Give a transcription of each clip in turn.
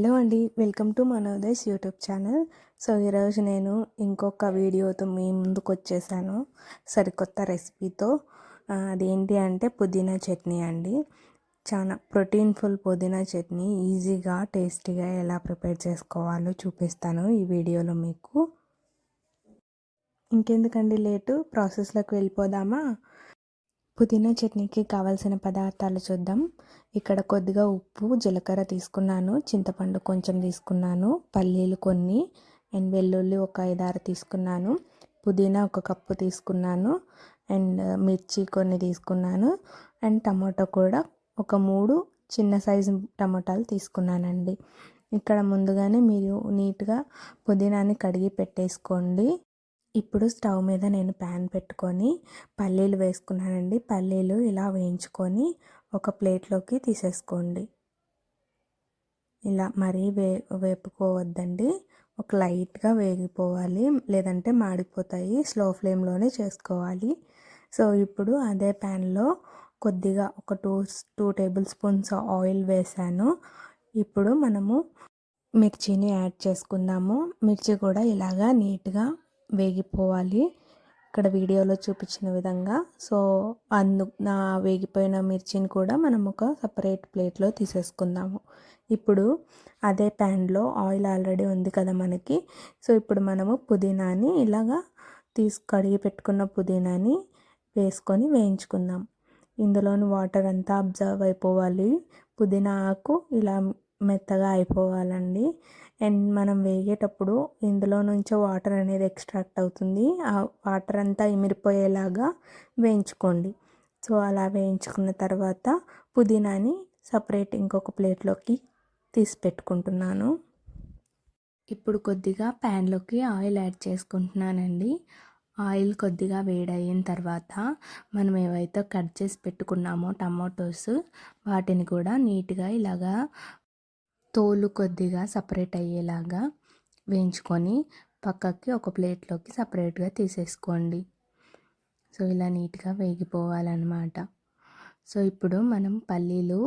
Hello అండి, welcome to Manodaya's YouTube channel. So ఈరోజు నేను ఇంకొక వీడియోతో మీ ముందుకు వచ్చేసాను సరికొత్త రెసిపీతో. అదేంటి అంటే పుదీనా చట్నీ అండి. చాలా ప్రోటీన్ఫుల్ పుదీనా చట్నీ ఈజీగా టేస్టీగా ఎలా ప్రిపేర్ చేసుకోవాలో చూపిస్తాను ఈ వీడియోలో మీకు. ఇంకెందుకండి లేటు, ప్రాసెస్లోకి వెళ్ళిపోదామా. పుదీనా చట్నీకి కావాల్సిన పదార్థాలు చూద్దాం. ఇక్కడ కొద్దిగా ఉప్పు, జీలకర్ర తీసుకున్నాను, చింతపండు కొంచెం తీసుకున్నాను, పల్లీలు కొన్ని, అండ్ వెల్లుల్లి ఒక 5-6 తీసుకున్నాను, పుదీనా 1 కప్పు తీసుకున్నాను, అండ్ మిర్చి కొన్ని తీసుకున్నాను, అండ్ టమాటో కూడా ఒక 3 చిన్న సైజు టమాటాలు తీసుకున్నానండి. ఇక్కడ ముందుగానే మీరు నీట్గా పుదీనాని కడిగి పెట్టేసుకోండి. ఇప్పుడు స్టవ్ మీద నేను ప్యాన్ పెట్టుకొని పల్లీలు వేసుకున్నానండి. పల్లీలు ఇలా వేయించుకొని ఒక ప్లేట్లోకి తీసేసుకోండి. ఇలా మరీ వేపుకోవద్దండి, ఒక లైట్గా వేగిపోవాలి, లేదంటే మాడిపోతాయి. స్లో ఫ్లేమ్లోనే చేసుకోవాలి. సో ఇప్పుడు అదే ప్యాన్లో కొద్దిగా ఒక టూ టేబుల్ స్పూన్స్ ఆయిల్ వేసాను. ఇప్పుడు మనము మిర్చిని యాడ్ చేసుకుందాము. మిర్చి కూడా ఇలాగా నీట్గా వేగిపోవాలి, ఇక్కడ వీడియోలో చూపించిన విధంగా. సో నా వేగిపోయిన మిర్చిని కూడా మనం ఒక సపరేట్ ప్లేట్లో తీసేసుకుందాము. ఇప్పుడు అదే ప్యాన్లో ఆయిల్ ఆల్రెడీ ఉంది కదా మనకి. సో ఇప్పుడు మనము పుదీనాని ఇలాగా కడిగి పెట్టుకున్న పుదీనాని వేసుకొని వేయించుకుందాం. ఇందులోని వాటర్ అంతా అబ్జర్వ్ అయిపోవాలి, పుదీనా ఆకు ఇలా మెత్తగా అయిపోవాలండి. అండ్ మనం వేగేటప్పుడు ఇందులో నుంచి వాటర్ అనేది ఎక్స్ట్రాక్ట్ అవుతుంది, ఆ వాటర్ అంతా ఇమిరిపోయేలాగా వేయించుకోండి. సో అలా వేయించుకున్న తర్వాత పుదీనాని సపరేట్ ఇంకొక ప్లేట్లోకి తీసి పెట్టుకుంటున్నాను. ఇప్పుడు కొద్దిగా ప్యాన్లోకి ఆయిల్ యాడ్ చేసుకుంటున్నానండి. ఆయిల్ కొద్దిగా వేడయిన తర్వాత మనం ఏవైతే కట్ చేసి పెట్టుకున్నామో టమాటోస్, వాటిని కూడా నీట్గా ఇలాగా తోలు కొద్దిగా సపరేట్ అయ్యేలాగా వేయించుకొని పక్కకి ఒక ప్లేట్లోకి సపరేట్గా తీసేసుకోండి. సో ఇలా నీట్గా వేగిపోవాలన్నమాట. సో ఇప్పుడు మనం పల్లీలు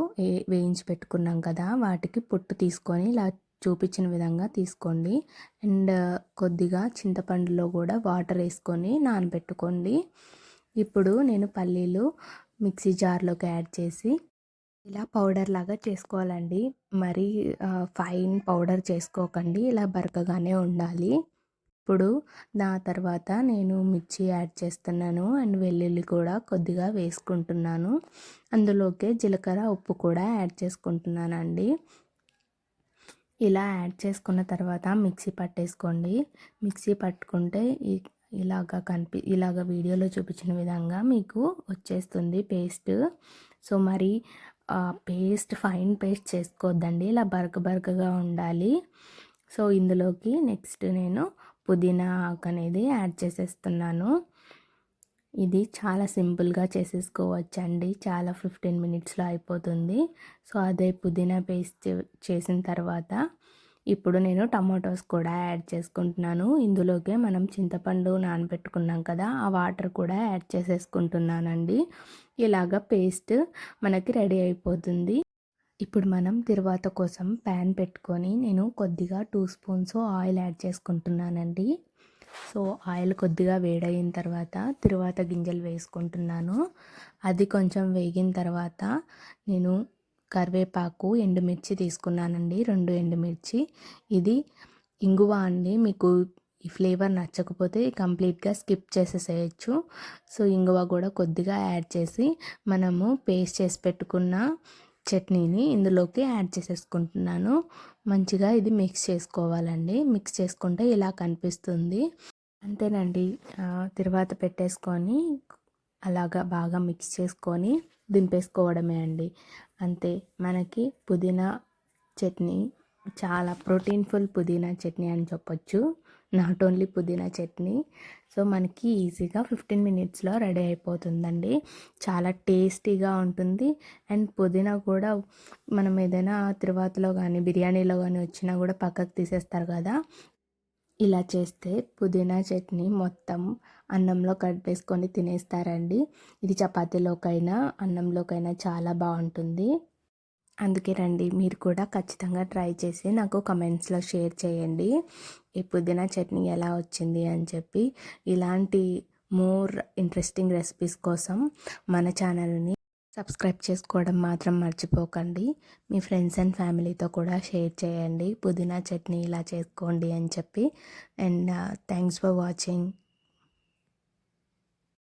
వేయించి పెట్టుకున్నాం కదా, వాటికి పొట్టు తీసుకొని ఇలా చూపించిన విధంగా తీసుకోండి. అండ్ కొద్దిగా చింతపండులో కూడా వాటర్ వేసుకొని నానబెట్టుకోండి. ఇప్పుడు నేను పల్లీలు మిక్సీ జార్లోకి యాడ్ చేసి ఇలా పౌడర్ లాగా చేసుకోవాలండి. మరీ ఫైన్ పౌడర్ చేసుకోకండి, ఇలా బరకగానే ఉండాలి. ఇప్పుడు తర్వాత నేను మిర్చి యాడ్ చేస్తున్నాను, అండ్ వెల్లుల్లి కూడా కొద్దిగా వేసుకుంటున్నాను. అందులోకే జీలకర్ర, ఉప్పు కూడా యాడ్ చేసుకుంటున్నానండి. ఇలా యాడ్ చేసుకున్న తర్వాత మిక్సీ పట్టేసుకోండి. మిక్సీ పట్టుకుంటే ఇలాగ వీడియోలో చూపించిన విధంగా మీకు వచ్చేస్తుంది పేస్ట్. సో మరి ఫైన్ పేస్ట్ చేసుకోవద్దండి, ఇలా బరకగా ఉండాలి. సో ఇందులోకి నెక్స్ట్ నేను పుదీనా ఆకు అనేది యాడ్ చేసేస్తున్నాను. ఇది చాలా సింపుల్గా చేసేసుకోవచ్చండి, చాలా 15 మినిట్స్లో అయిపోతుంది. సో అదే పుదీనా పేస్ట్ చేసిన తర్వాత ఇప్పుడు నేను టమాటోస్ కూడా యాడ్ చేసుకుంటున్నాను. ఇందులోకే మనం చింతపండు నానబెట్టుకున్నాం కదా, ఆ వాటర్ కూడా యాడ్ చేసేసుకుంటున్నానండి. ఇలాగ పేస్ట్ మనకి రెడీ అయిపోతుంది. ఇప్పుడు మనం తిరువాత కోసం ప్యాన్ పెట్టుకొని నేను కొద్దిగా 2 స్పూన్స్ ఆయిల్ యాడ్ చేసుకుంటున్నానండి. సో ఆయిల్ కొద్దిగా వేడయిన తర్వాత తిరువాత గింజలు వేసుకుంటున్నాను. అది కొంచెం వేగిన తర్వాత నేను కరివేపాకు, ఎండుమిర్చి తీసుకున్నానండి, 2 ఎండుమిర్చి. ఇది ఇంగువ అండి, మీకు ఈ ఫ్లేవర్ నచ్చకపోతే కంప్లీట్గా స్కిప్ చేసేసేయచ్చు. సో ఇంగువ కూడా కొద్దిగా యాడ్ చేసి మనము పేస్ట్ చేసి పెట్టుకున్న చట్నీని ఇందులోకి యాడ్ చేసేసుకుంటున్నాను. మంచిగా ఇది మిక్స్ చేసుకోవాలండి. మిక్స్ చేసుకుంటే ఇలా కనిపిస్తుంది. అంతేనండి, తిరువాత పెట్టేసుకొని అలాగా బాగా మిక్స్ చేసుకొని దింపేసుకోవడమే అండి. అంతే, మనకి పుదీనా చట్నీ చాలా ప్రోటీన్ఫుల్ పుదీనా చట్నీ అని చెప్పొచ్చు, నాట్ ఓన్లీ పుదీనా చట్నీ. సో మనకి ఈజీగా 15 మినిట్స్లో రెడీ అయిపోతుందండి. చాలా టేస్టీగా ఉంటుంది. అండ్ పుదీనా కూడా మనం ఏదైనా తిరువాతలో కానీ బిర్యానీలో కానీ వచ్చినా కూడా పక్కకు తీసేస్తారు కదా, ఇలా చేస్తే పుదీనా చట్నీ మొత్తం అన్నంలో కలిపేసుకొని తినేస్తారండి. ఇది చపాతీలోకైనా అన్నంలోకైనా చాలా బాగుంటుంది. అందుకే రండి, మీరు కూడా ఖచ్చితంగా ట్రై చేసి నాకు కమెంట్స్లో షేర్ చేయండి ఈ పుదీనా చట్నీ ఎలా వచ్చింది అని చెప్పి. ఇలాంటి మోర్ ఇంట్రెస్టింగ్ రెసిపీస్ కోసం మన ఛానల్ని సబ్స్క్రైబ్ చేసుకోవడం మాత్రం మర్చిపోకండి. మీ ఫ్రెండ్స్ అండ్ ఫ్యామిలీతో కూడా షేర్ చేయండి పుదీనా చట్నీ ఇలా చేసుకోండి అని చెప్పి. And thanks for watching.